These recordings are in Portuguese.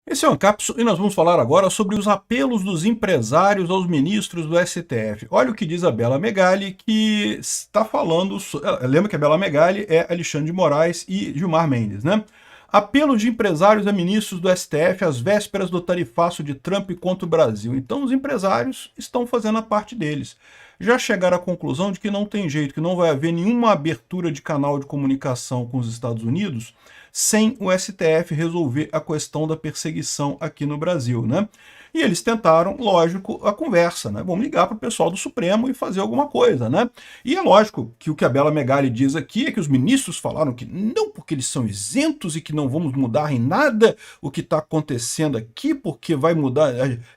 Esse é o Ancapso e nós vamos falar agora sobre os apelos dos empresários aos ministros do STF. Olha o que diz a Bela Megali, que está falando... Lembra que a Bela Megali é Alexandre de Moraes e Gilmar Mendes, né? Apelo de empresários a ministros do STF às vésperas do tarifaço de Trump contra o Brasil. Então os empresários estão fazendo a parte deles. Já chegaram à conclusão de que não tem jeito, que não vai haver nenhuma abertura de canal de comunicação com os Estados Unidos sem o STF resolver a questão da perseguição aqui no Brasil, né? E eles tentaram, lógico, a conversa, né? Vamos ligar para o pessoal do Supremo e fazer alguma coisa, né? E é lógico que o que a Bela Megali diz aqui é que os ministros falaram que não, porque eles são isentos e que não vamos mudar em nada o que está acontecendo aqui, porque vai mudar...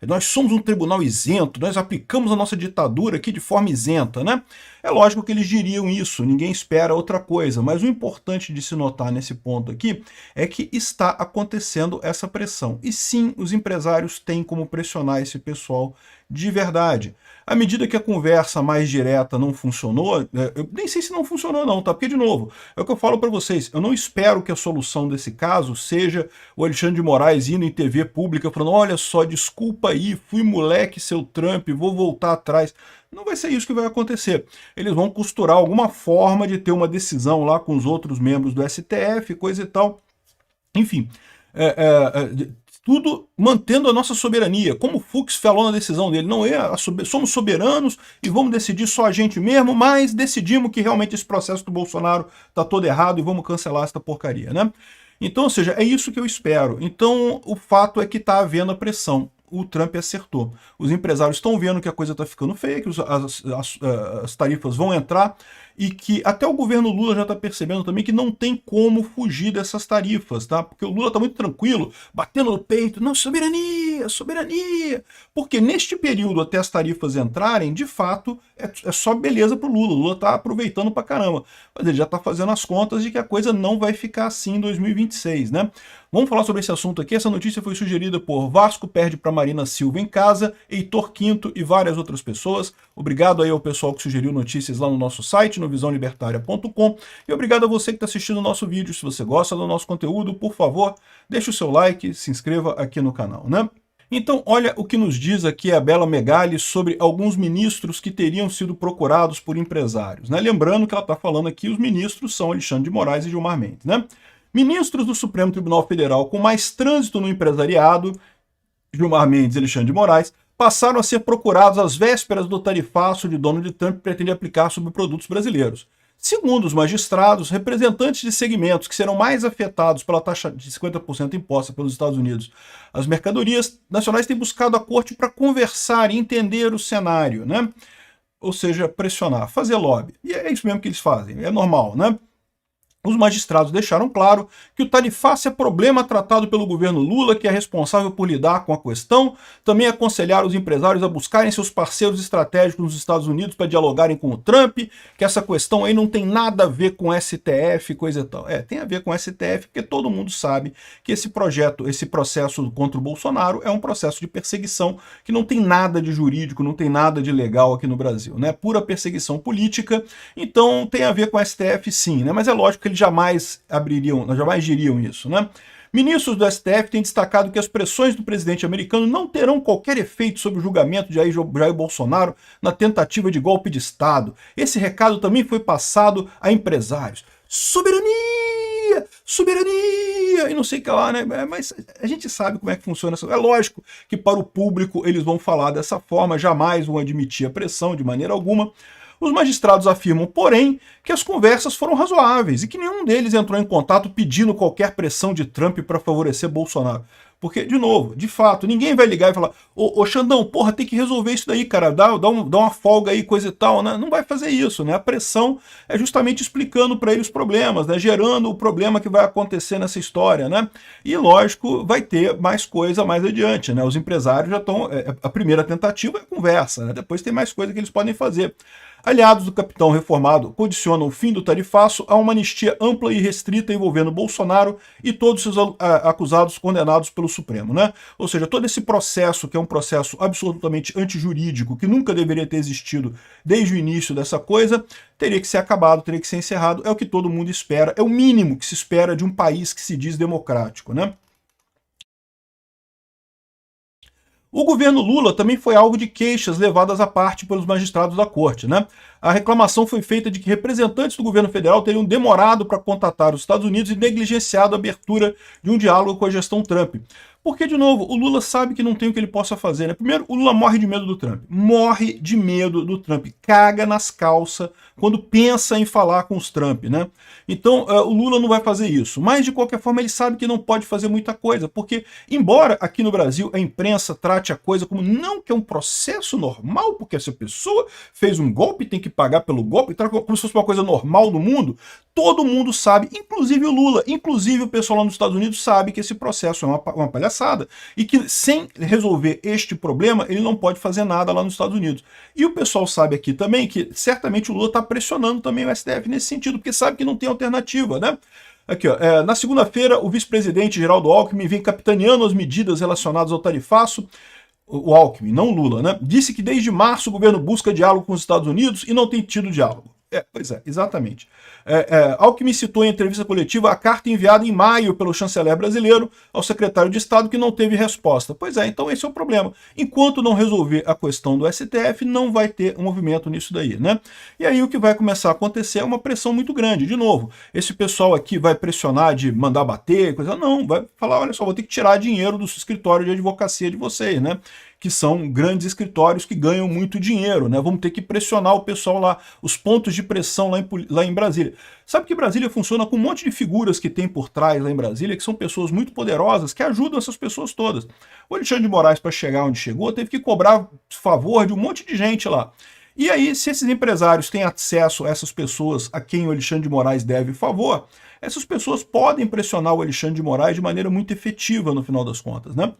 Nós somos um tribunal isento, nós aplicamos a nossa ditadura aqui de forma isenta, né? É lógico que eles diriam isso, ninguém espera outra coisa, mas o importante de se notar nesse ponto aqui é que está acontecendo essa pressão. E sim, os empresários têm como pressionar esse pessoal de verdade. À medida que a conversa mais direta não funcionou, eu nem sei se não funcionou não, tá? Porque, de novo, é o que eu falo para vocês, eu não espero que a solução desse caso seja o Alexandre de Moraes indo em TV pública falando, olha só, desculpa aí, fui moleque seu Trump, vou voltar atrás. Não vai ser isso que vai acontecer. Eles vão costurar alguma forma de ter uma decisão lá com os outros membros do STF, coisa e tal. Enfim, tudo mantendo a nossa soberania, como o Fux falou na decisão dele, não é somos soberanos e vamos decidir só a gente mesmo, mas decidimos que realmente esse processo do Bolsonaro está todo errado e vamos cancelar essa porcaria, né? Então, ou seja, é isso que eu espero. Então, o fato é que está havendo a pressão. O Trump acertou. Os empresários estão vendo que a coisa está ficando feia, que as tarifas vão entrar e que até o governo Lula já está percebendo também que não tem como fugir dessas tarifas, tá? Porque o Lula está muito tranquilo, batendo no peito, não, soberania, soberania. Porque neste período até as tarifas entrarem, de fato, é só beleza para o Lula. O Lula está aproveitando para caramba. Mas ele já está fazendo as contas de que a coisa não vai ficar assim em 2026, né? Vamos falar sobre esse assunto aqui. Essa notícia foi sugerida por Vasco perde para Marina Silva em casa, Heitor Quinto e várias outras pessoas. Obrigado aí ao pessoal que sugeriu notícias lá no nosso site, no visãolibertaria.com. E obrigado a você que está assistindo o nosso vídeo. Se você gosta do nosso conteúdo, por favor, deixe o seu like, se inscreva aqui no canal, né? Então, olha o que nos diz aqui a Bela Megali sobre alguns ministros que teriam sido procurados por empresários, né? Lembrando que ela está falando aqui, os ministros são Alexandre de Moraes e Gilmar Mendes, né? Ministros do Supremo Tribunal Federal com mais trânsito no empresariado, Gilmar Mendes e Alexandre de Moraes, passaram a ser procurados às vésperas do tarifaço de Donald Trump que pretende aplicar sobre produtos brasileiros. Segundo os magistrados, representantes de segmentos que serão mais afetados pela taxa de 50% imposta pelos Estados Unidos às mercadorias nacionais têm buscado a corte para conversar e entender o cenário, né? Ou seja, pressionar, fazer lobby. E é isso mesmo que eles fazem, é normal, né? Os magistrados deixaram claro que o tarifaço é problema tratado pelo governo Lula, que é responsável por lidar com a questão. Também aconselharam os empresários a buscarem seus parceiros estratégicos nos Estados Unidos para dialogarem com o Trump, que essa questão aí não tem nada a ver com STF, coisa e tal. Tem a ver com STF, porque todo mundo sabe que esse processo contra o Bolsonaro é um processo de perseguição que não tem nada de jurídico, não tem nada de legal aqui no Brasil, né? Pura perseguição política, então tem a ver com STF sim, né? Mas é lógico que eles jamais diriam isso, né? Ministros do STF têm destacado que as pressões do presidente americano não terão qualquer efeito sobre o julgamento de Jair Bolsonaro na tentativa de golpe de Estado. Esse recado também foi passado a empresários. Soberania! Soberania! E não sei o que lá, né? Mas a gente sabe como é que funciona isso. É lógico que para o público eles vão falar dessa forma, jamais vão admitir a pressão de maneira alguma. Os magistrados afirmam, porém, que as conversas foram razoáveis e que nenhum deles entrou em contato pedindo qualquer pressão de Trump para favorecer Bolsonaro. Porque, de novo, de fato, ninguém vai ligar e falar ô Xandão, porra, tem que resolver isso daí, cara, dá uma folga aí, coisa e tal, né? Não vai fazer isso, né? A pressão é justamente explicando para ele os problemas, né? Gerando o problema que vai acontecer nessa história, né? E, lógico, vai ter mais coisa mais adiante, né? Os empresários já estão... A primeira tentativa é a conversa, né? Depois tem mais coisa que eles podem fazer. Aliados do capitão reformado condicionam o fim do tarifaço a uma anistia ampla e restrita envolvendo Bolsonaro e todos os seus acusados condenados pelo Supremo, né? Ou seja, todo esse processo, que é um processo absolutamente antijurídico, que nunca deveria ter existido desde o início dessa coisa, teria que ser acabado, teria que ser encerrado, é o que todo mundo espera, é o mínimo que se espera de um país que se diz democrático, né? O governo Lula também foi alvo de queixas levadas à parte pelos magistrados da corte, né? A reclamação foi feita de que representantes do governo federal teriam demorado para contatar os Estados Unidos e negligenciado a abertura de um diálogo com a gestão Trump. Porque, de novo, o Lula sabe que não tem o que ele possa fazer, né? Primeiro, o Lula morre de medo do Trump. Morre de medo do Trump. Caga nas calças quando pensa em falar com os Trump, né? Então, o Lula não vai fazer isso. Mas, de qualquer forma, ele sabe que não pode fazer muita coisa. Porque, embora aqui no Brasil a imprensa trate a coisa como não que é um processo normal, porque essa pessoa fez um golpe, tem que pagar pelo golpe, como se fosse uma coisa normal do mundo, todo mundo sabe, inclusive o Lula, inclusive o pessoal lá nos Estados Unidos sabe que esse processo é uma palhaçada e que sem resolver este problema ele não pode fazer nada lá nos Estados Unidos. E o pessoal sabe aqui também que certamente o Lula está pressionando também o STF nesse sentido, porque sabe que não tem alternativa, né? Aqui, ó, na segunda-feira, o vice-presidente Geraldo Alckmin vem capitaneando as medidas relacionadas ao tarifaço. O Alckmin, não o Lula, né? Disse que desde março o governo busca diálogo com os Estados Unidos e não tem tido diálogo. Pois é, exatamente. Alckmin citou em entrevista coletiva a carta enviada em maio pelo chanceler brasileiro ao secretário de Estado que não teve resposta. Pois é, então esse é o problema. Enquanto não resolver a questão do STF, não vai ter um movimento nisso daí, né? E aí o que vai começar a acontecer é uma pressão muito grande. De novo, esse pessoal aqui vai pressionar de mandar bater, coisa não, vai falar, olha só, vou ter que tirar dinheiro do escritório de advocacia de vocês, né? Que são grandes escritórios que ganham muito dinheiro, né? Vamos ter que pressionar o pessoal lá, os pontos de pressão lá em Brasília. Sabe que Brasília funciona com um monte de figuras que tem por trás lá em Brasília, que são pessoas muito poderosas, que ajudam essas pessoas todas. O Alexandre de Moraes, para chegar onde chegou, teve que cobrar favor de um monte de gente lá. E aí, se esses empresários têm acesso a essas pessoas a quem o Alexandre de Moraes deve favor, essas pessoas podem pressionar o Alexandre de Moraes de maneira muito efetiva, no final das contas, né?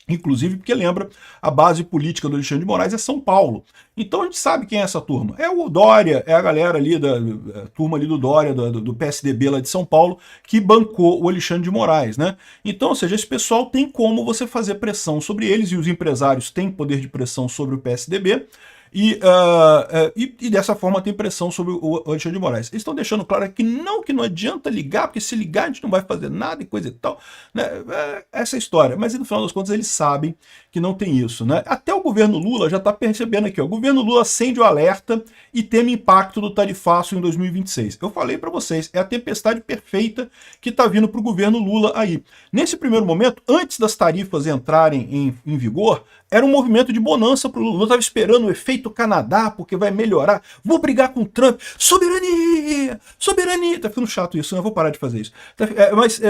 Inclusive porque lembra, a base política do Alexandre de Moraes é São Paulo. Então a gente sabe quem é essa turma. É o Dória, é a galera ali, a turma ali do Dória, do PSDB lá de São Paulo, que bancou o Alexandre de Moraes, né? Então, ou seja, esse pessoal tem como você fazer pressão sobre eles, e os empresários têm poder de pressão sobre o PSDB, e dessa forma tem pressão sobre o Alexandre de Moraes. Eles estão deixando claro que não adianta ligar, porque se ligar a gente não vai fazer nada e coisa e tal, né? Essa história. Mas no final das contas eles sabem que não tem isso, né? Até o governo Lula já está percebendo aqui, ó, o governo Lula acende o alerta e teme impacto do tarifaço em 2026. Eu falei para vocês, é a tempestade perfeita que está vindo para o governo Lula aí. Nesse primeiro momento, antes das tarifas entrarem em vigor, era um movimento de bonança para o Lula. O Lula estava esperando o efeito Canadá, porque vai melhorar. Vou brigar com o Trump. Soberania! Soberania! Tá ficando chato isso, né? Eu vou parar de fazer isso. Mas,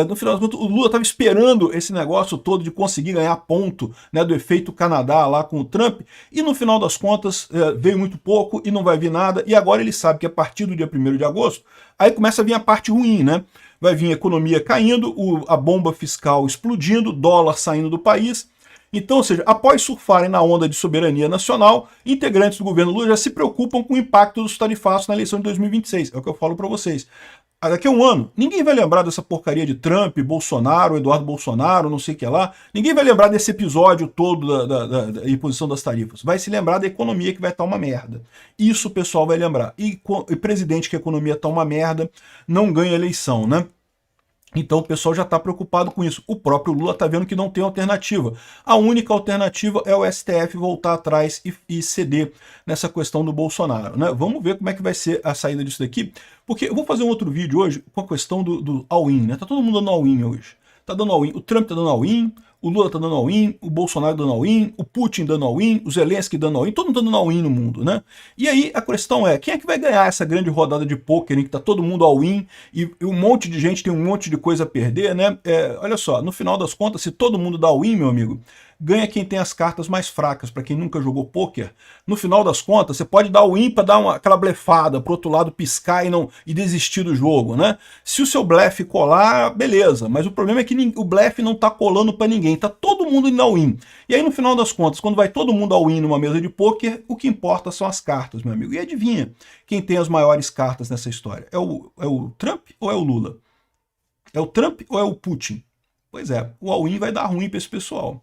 no final das contas, o Lula estava esperando esse negócio todo de conseguir ganhar ponto, né, do efeito Canadá lá com o Trump, e no final das contas veio muito pouco e não vai vir nada, e agora ele sabe que a partir do dia 1º de agosto, aí começa a vir a parte ruim, né? Vai vir a economia caindo, a bomba fiscal explodindo, dólar saindo do país. Então, ou seja, após surfarem na onda de soberania nacional, integrantes do governo Lula já se preocupam com o impacto dos tarifaços na eleição de 2026. É o que eu falo para vocês. Daqui a um ano, ninguém vai lembrar dessa porcaria de Trump, Bolsonaro, Eduardo Bolsonaro, não sei o que lá. Ninguém vai lembrar desse episódio todo da imposição das tarifas. Vai se lembrar da economia que vai estar uma merda. Isso o pessoal vai lembrar. E presidente que a economia está uma merda não ganha eleição, né? Então o pessoal já está preocupado com isso. O próprio Lula está vendo que não tem alternativa. A única alternativa é o STF voltar atrás e ceder nessa questão do Bolsonaro, né? Vamos ver como é que vai ser a saída disso daqui, porque eu vou fazer um outro vídeo hoje com a questão do all-in, né? Tá todo mundo dando all-in hoje. Tá dando all-in. O Trump tá dando all-in, o Lula tá dando all-in, o Bolsonaro dando all-in, o Putin dando all-in, o Zelensky dando all-in, todo mundo tá dando all-in no mundo, né? E aí a questão é, quem é que vai ganhar essa grande rodada de pôquer em que tá todo mundo all-in e um monte de gente tem um monte de coisa a perder, né? Olha só, no final das contas, se todo mundo dá all-in, meu amigo, ganha quem tem as cartas mais fracas. Para quem nunca jogou pôquer, no final das contas, você pode dar o ímpar, dar aquela blefada, pro outro lado piscar e desistir do jogo, né? Se o seu blefe colar, beleza, mas o problema é que o blefe não tá colando para ninguém, tá todo mundo indo all-in. E aí, no final das contas, quando vai todo mundo all-in numa mesa de pôquer, o que importa são as cartas, meu amigo. E adivinha quem tem as maiores cartas nessa história? É o Trump ou é o Lula? É o Trump ou é o Putin? Pois é, o all-in vai dar ruim para esse pessoal.